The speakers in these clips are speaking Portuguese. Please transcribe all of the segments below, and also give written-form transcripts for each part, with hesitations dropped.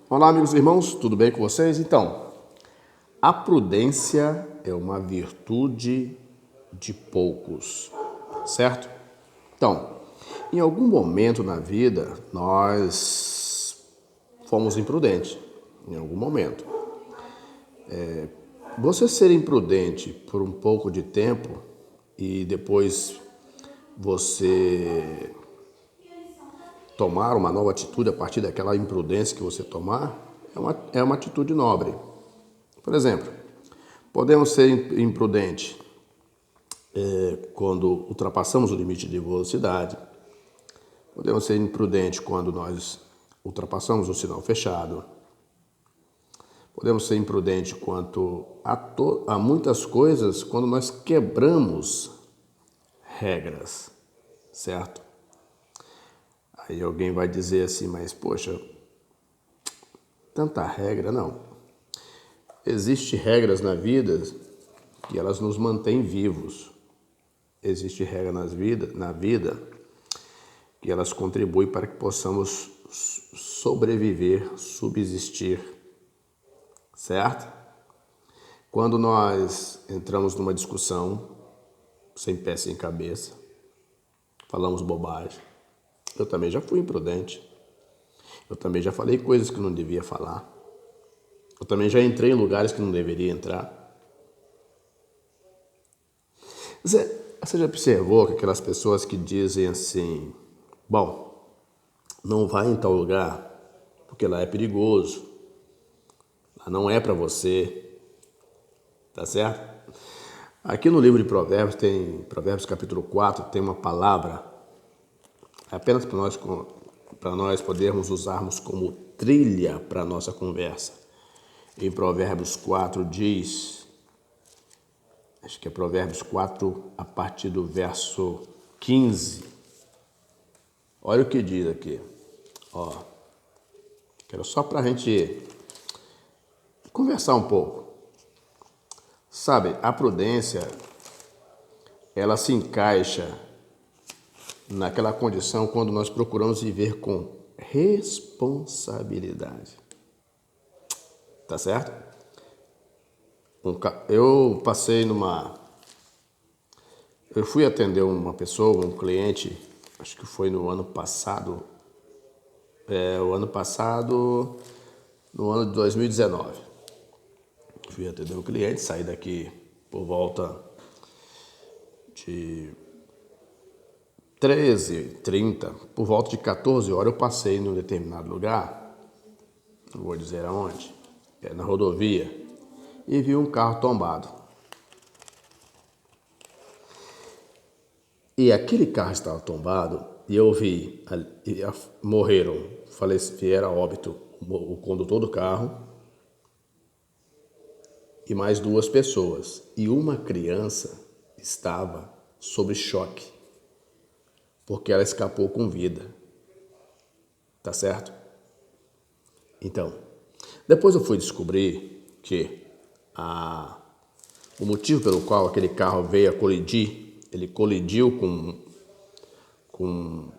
Olá, amigos e irmãos, tudo bem com vocês? Então, a prudência é uma virtude de poucos, certo? Então, em algum momento na vida, nós fomos imprudentes, em algum momento. Você ser imprudente por um pouco de tempo e depois você tomar uma nova atitude a partir daquela imprudência que você tomar, é uma atitude nobre. Por exemplo, podemos ser imprudentes quando ultrapassamos o limite de velocidade, podemos ser imprudentes quando nós ultrapassamos o sinal fechado, podemos ser imprudentes quanto a muitas coisas quando nós quebramos regras, certo? Aí alguém vai dizer assim, mas poxa, tanta regra, não. Existem regras na vida que elas nos mantêm vivos. Existe regra na vida que elas contribuem para que possamos sobreviver, subsistir, certo? Quando nós entramos numa discussão sem pé, sem cabeça, falamos bobagem. Eu também já fui imprudente. Eu também já falei coisas que não devia falar. Eu também já entrei em lugares que não deveria entrar. Você já observou que aquelas pessoas que dizem assim, bom, não vai em tal lugar porque lá é perigoso, lá não é para você, tá certo? Aqui no livro de Provérbios, Provérbios capítulo 4, tem uma palavra apenas para nós podermos usarmos como trilha para a nossa conversa. Em Provérbios 4 diz, acho que é Provérbios 4 a partir do verso 15. Olha o que diz aqui. Ó, quero só para a gente conversar um pouco. Sabe, a prudência, ela se encaixa naquela condição quando nós procuramos viver com responsabilidade. Tá certo? Eu fui atender uma pessoa, um cliente, acho que foi no ano passado, no ano de 2019. Fui atender um cliente, saí daqui por volta de 13h30, por volta de 14 horas eu passei num determinado lugar, não vou dizer aonde, na rodovia, e vi um carro tombado. E aquele carro estava tombado e eu vi, vieram a óbito o condutor do carro e mais 2 pessoas. E uma criança estava sob choque, porque ela escapou com vida. Tá certo? Então, depois eu fui descobrir que o motivo pelo qual aquele carro veio a colidir, ele colidiu com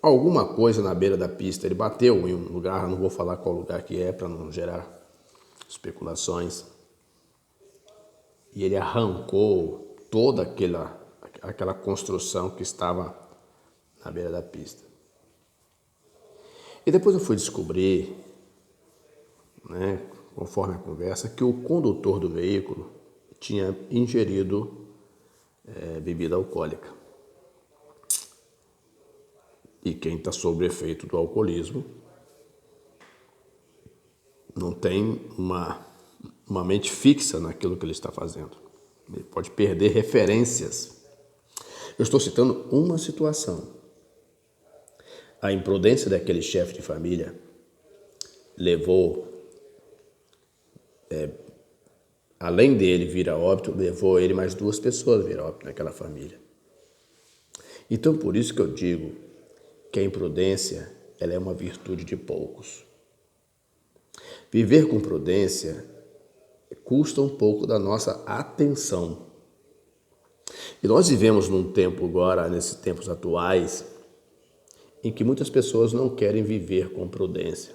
alguma coisa na beira da pista. Ele bateu em um lugar, não vou falar qual lugar que é para não gerar especulações. E ele arrancou toda aquela construção que estava na beira da pista. E depois eu fui descobrir, né, conforme a conversa, que o condutor do veículo tinha ingerido bebida alcoólica. E quem está sob efeito do alcoolismo não tem uma mente fixa naquilo que ele está fazendo. Ele pode perder referências. Eu estou citando uma situação. A imprudência daquele chefe de família levou, além dele vir a óbito, levou ele mais 2 pessoas a vir a óbito naquela família. Então, por isso que eu digo que a imprudência, ela é uma virtude de poucos. Viver com prudência custa um pouco da nossa atenção. E nós vivemos num tempo agora, nesses tempos atuais, em que muitas pessoas não querem viver com prudência.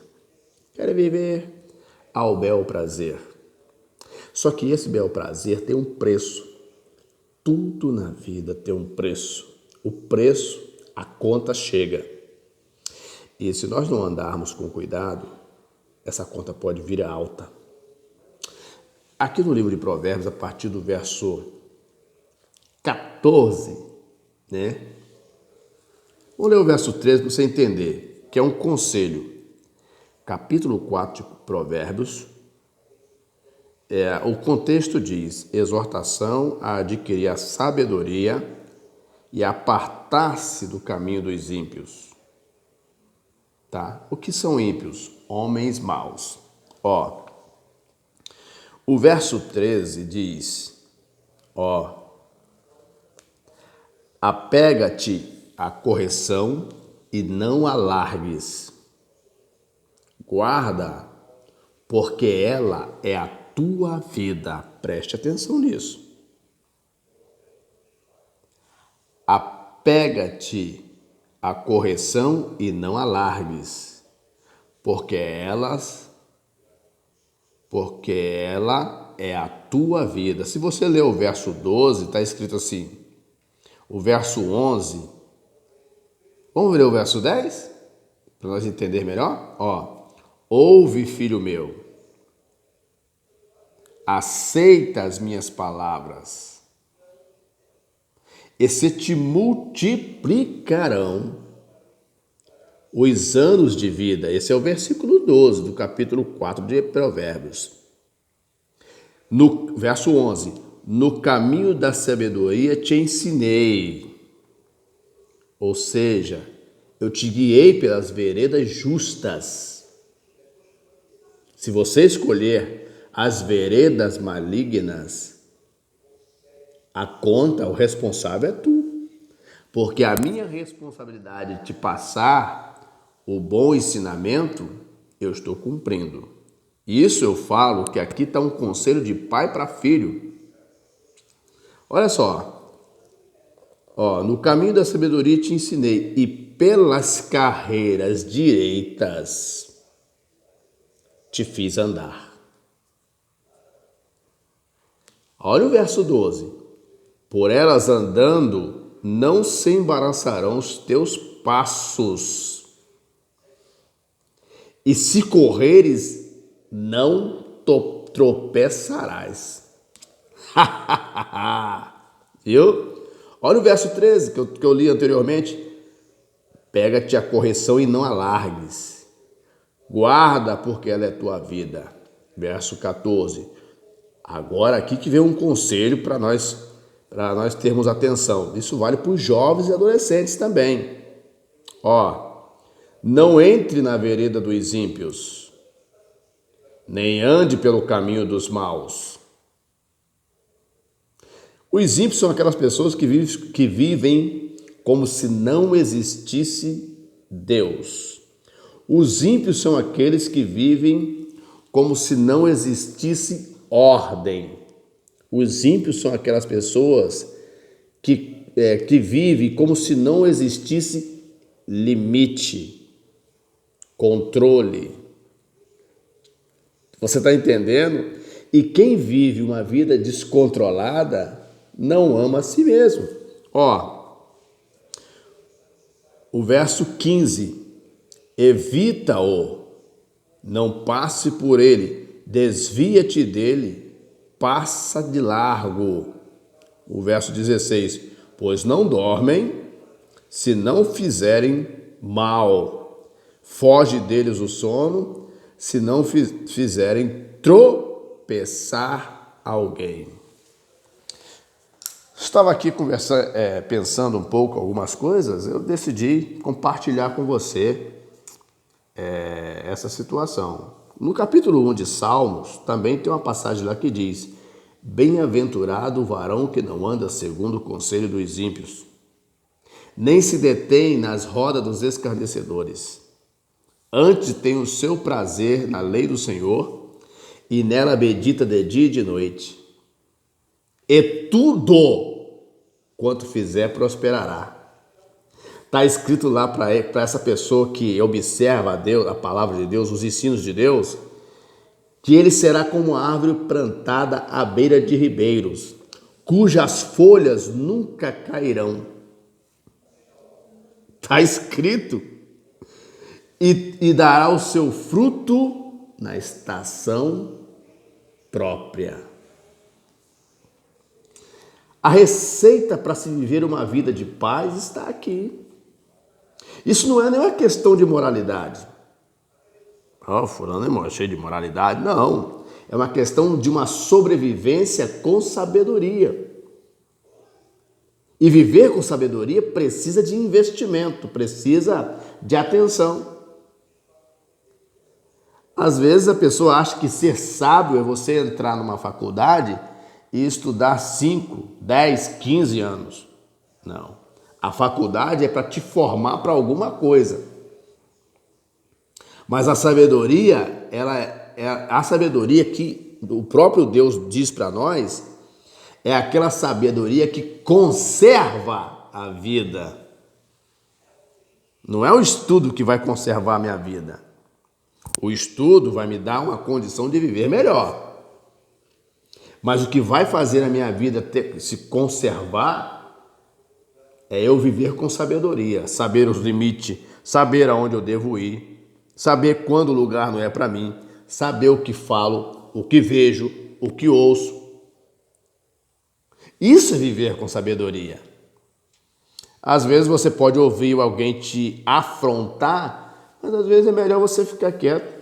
Querem viver ao bel prazer. Só que esse bel prazer tem um preço. Tudo na vida tem um preço. O preço, a conta chega. E se nós não andarmos com cuidado, essa conta pode vir alta. Aqui no livro de Provérbios, a partir do verso 14, né? Vamos ler o verso 13 para você entender, que é um conselho. Capítulo 4 de Provérbios, o contexto diz: exortação a adquirir a sabedoria e apartar-se do caminho dos ímpios. Tá? O que são ímpios? Homens maus. O verso 13 diz, apega-te à correção e não a largues. Guarda, porque ela é a tua vida. Preste atenção nisso. Apega-te à correção e não a largues, porque ela é a tua vida. Se você ler o verso 12, está escrito assim, o verso 11, vamos ler o verso 10? Para nós entender melhor? Ouve, filho meu, aceita as minhas palavras, e se te multiplicarão os anos de vida. Esse é o versículo 12 do capítulo 4 de Provérbios. No verso 11, no caminho da sabedoria te ensinei. Ou seja, eu te guiei pelas veredas justas. Se você escolher as veredas malignas, a conta, o responsável é tu. Porque a minha responsabilidade de te passar o bom ensinamento, eu estou cumprindo. Isso eu falo que aqui está um conselho de pai para filho. Olha só. No caminho da sabedoria te ensinei, e pelas carreiras direitas te fiz andar. Olha o verso 12. Por elas andando, não se embaraçarão os teus passos. E se correres, não tropeçarás. Viu? Olha o verso 13 que eu li anteriormente. Pega-te a correção e não a largues. Guarda, porque ela é tua vida. Verso 14. Agora aqui que vem um conselho para nós termos atenção. Isso vale para os jovens e adolescentes também. Não entre na vereda dos ímpios, nem ande pelo caminho dos maus. Os ímpios são aquelas pessoas que vivem como se não existisse Deus. Os ímpios são aqueles que vivem como se não existisse ordem. Os ímpios são aquelas pessoas que vivem como se não existisse limite, controle. Você está entendendo? E quem vive uma vida descontrolada não ama a si mesmo. O verso 15. Evita-o, não passe por ele, desvia-te dele, passa de largo. O verso 16. Pois não dormem se não fizerem mal. Foge deles o sono se não fizerem tropeçar alguém. Estava aqui pensando um pouco algumas coisas, eu decidi compartilhar com você essa situação. No capítulo 1 de Salmos, também tem uma passagem lá que diz: bem-aventurado o varão que não anda segundo o conselho dos ímpios, nem se detém nas rodas dos escarnecedores. Antes tem o seu prazer na lei do Senhor, e nela medita de dia e de noite. E tudo quanto fizer prosperará. Está escrito lá para essa pessoa que observa a Deus, a palavra de Deus, os ensinos de Deus, que ele será como árvore plantada à beira de ribeiros, cujas folhas nunca cairão. Está escrito. E dará o seu fruto na estação própria. A receita para se viver uma vida de paz está aqui. Isso não é nenhuma questão de moralidade. Fulano é cheio de moralidade. Não. É uma questão de uma sobrevivência com sabedoria. E viver com sabedoria precisa de investimento, precisa de atenção. Às vezes a pessoa acha que ser sábio é você entrar numa faculdade e estudar 5, 10, 15 anos. Não. A faculdade é para te formar para alguma coisa. Mas a sabedoria, ela é a sabedoria que o próprio Deus diz para nós, é aquela sabedoria que conserva a vida. Não é o estudo que vai conservar a minha vida. O estudo vai me dar uma condição de viver melhor. Mas o que vai fazer a minha vida se conservar é eu viver com sabedoria, saber os limites, saber aonde eu devo ir, saber quando o lugar não é para mim, saber o que falo, o que vejo, o que ouço. Isso é viver com sabedoria. Às vezes você pode ouvir alguém te afrontar, mas às vezes é melhor você ficar quieto.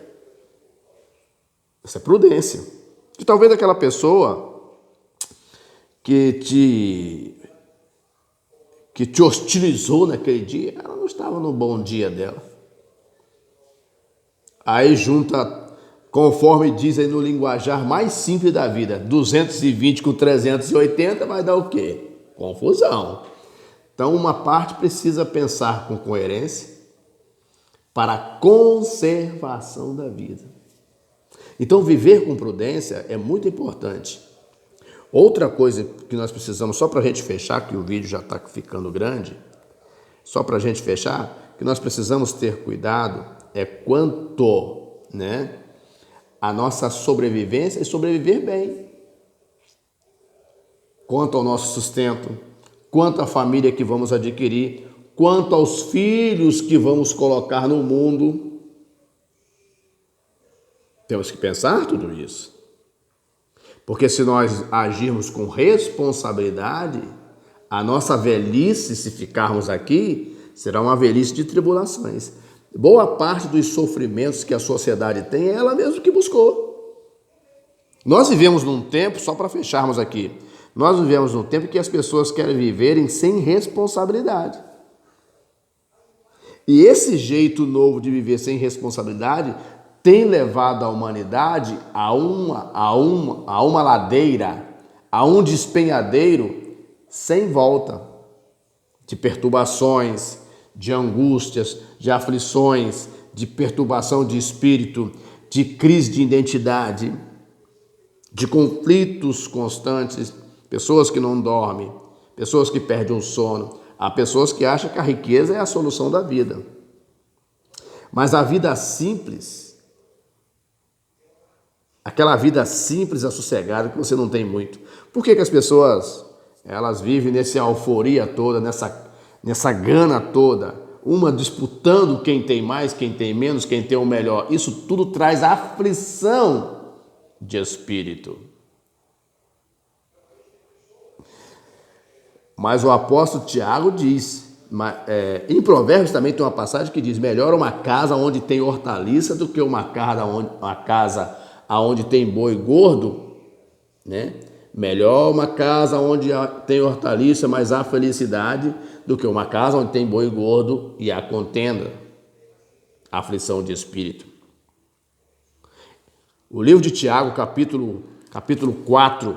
Isso é prudência. E talvez aquela pessoa que te hostilizou naquele dia, ela não estava no bom dia dela. Aí junta, conforme diz aí no linguajar mais simples da vida, 220 com 380 vai dar o quê? Confusão. Então uma parte precisa pensar com coerência para a conservação da vida. Então viver com prudência é muito importante. Outra coisa que nós precisamos, só para a gente fechar, que o vídeo já está ficando grande, só para a gente fechar, que nós precisamos ter cuidado é quanto, a nossa sobrevivência e sobreviver bem. Quanto ao nosso sustento, quanto à família que vamos adquirir, quanto aos filhos que vamos colocar no mundo. Temos que pensar tudo isso. Porque se nós agirmos com responsabilidade, a nossa velhice, se ficarmos aqui, será uma velhice de tribulações. Boa parte dos sofrimentos que a sociedade tem é ela mesma que buscou. Nós vivemos num tempo, só para fecharmos aqui, nós vivemos num tempo que as pessoas querem viverem sem responsabilidade. E esse jeito novo de viver sem responsabilidade tem levado a humanidade a uma ladeira, a um despenhadeiro sem volta, de perturbações, de angústias, de aflições, de perturbação de espírito, de crise de identidade, de conflitos constantes, pessoas que não dormem, pessoas que perdem o sono, há pessoas que acham que a riqueza é a solução da vida. Mas a vida simples, aquela vida simples e sossegada que você não tem muito. Por que as pessoas, elas vivem nessa euforia toda, nessa gana toda, uma disputando quem tem mais, quem tem menos, quem tem o melhor? Isso tudo traz aflição de espírito. Mas o apóstolo Tiago diz, em Provérbios também tem uma passagem que diz: melhor uma casa onde tem hortaliça do que uma casa onde tem boi gordo, Melhor uma casa onde tem hortaliça, mas há felicidade, do que uma casa onde tem boi gordo e há contenda, aflição de espírito. O livro de Tiago, capítulo 4,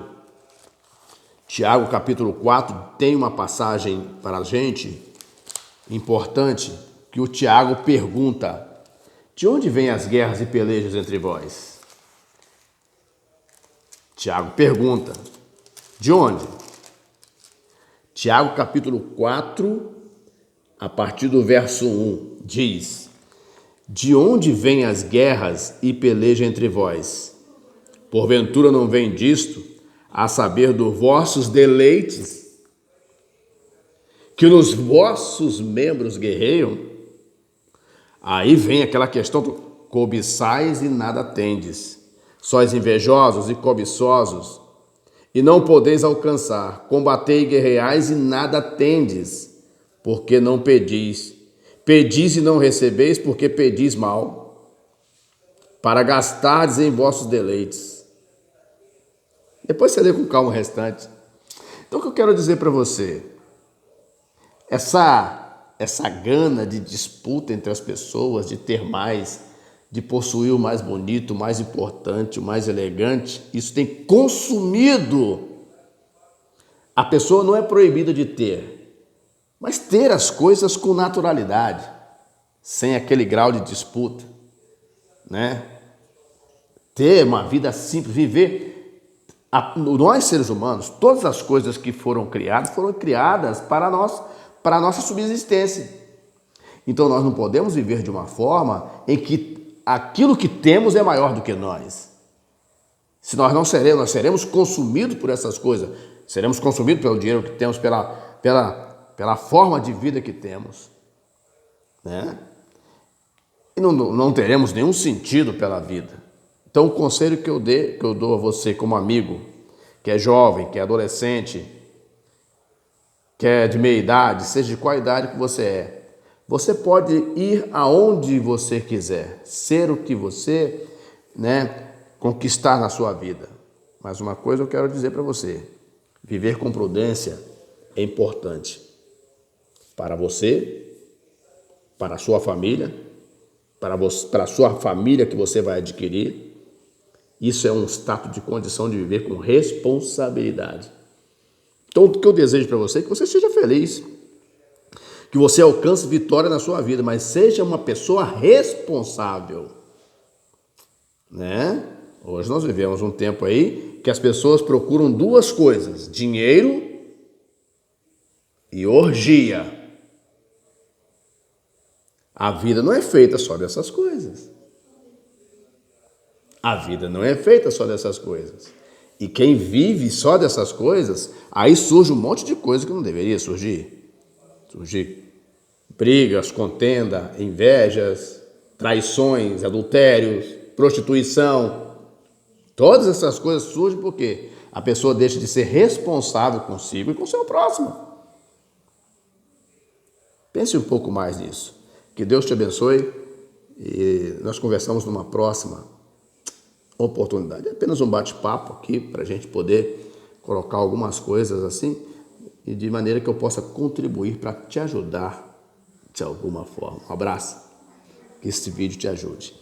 Tiago, capítulo 4, tem uma passagem para a gente importante, que o Tiago pergunta: de onde vêm as guerras e pelejas entre vós? Tiago pergunta: de onde? Tiago, capítulo 4, a partir do verso 1, diz: de onde vêm as guerras e peleja entre vós? Porventura não vem disto, a saber dos vossos deleites, que nos vossos membros guerreiam? Aí vem aquela questão do cobiçais e nada tendes, sois invejosos e cobiçosos, e não podeis alcançar, combatei e guerreais e nada tendes, porque não pedis. Pedis e não recebeis, porque pedis mal, para gastardes em vossos deleites. Depois você lê com calma o restante. Então o que eu quero dizer para você, essa gana de disputa entre as pessoas, de ter mais, de possuir o mais bonito, o mais importante, o mais elegante, isso tem consumido. A pessoa não é proibida de ter, mas ter as coisas com naturalidade, sem aquele grau de disputa, né? Ter uma vida simples, viver. Nós seres humanos, todas as coisas que foram criadas para a nossa subsistência. Então nós não podemos viver de uma forma em que aquilo que temos é maior do que nós. Se nós não seremos, nós seremos consumidos por essas coisas, seremos consumidos pelo dinheiro que temos, pela forma de vida que temos, né? E não teremos nenhum sentido pela vida. Então o conselho que eu dou a você como amigo, que é jovem, que é adolescente, que é de meia idade, seja de qual idade que você é, você pode ir aonde você quiser, ser o que você, né, conquistar na sua vida. Mas uma coisa eu quero dizer para você, viver com prudência é importante para você, para a sua família, para a sua família que você vai adquirir. Isso é um status de condição de viver com responsabilidade. Então, o que eu desejo para você é que você seja feliz, que você alcance vitória na sua vida, mas seja uma pessoa responsável, né? Hoje nós vivemos um tempo aí que as pessoas procuram duas coisas: dinheiro e orgia. A vida não é feita só dessas coisas. A vida não é feita só dessas coisas. E quem vive só dessas coisas, aí surge um monte de coisa que não deveria surgir. Surgir brigas, contenda, invejas, traições, adultérios, prostituição. Todas essas coisas surgem porque a pessoa deixa de ser responsável consigo e com o seu próximo. Pense um pouco mais nisso. Que Deus te abençoe e nós conversamos numa próxima oportunidade. É apenas um bate-papo aqui para a gente poder colocar algumas coisas assim e de maneira que eu possa contribuir para te ajudar de alguma forma. Um abraço. Que esse vídeo te ajude.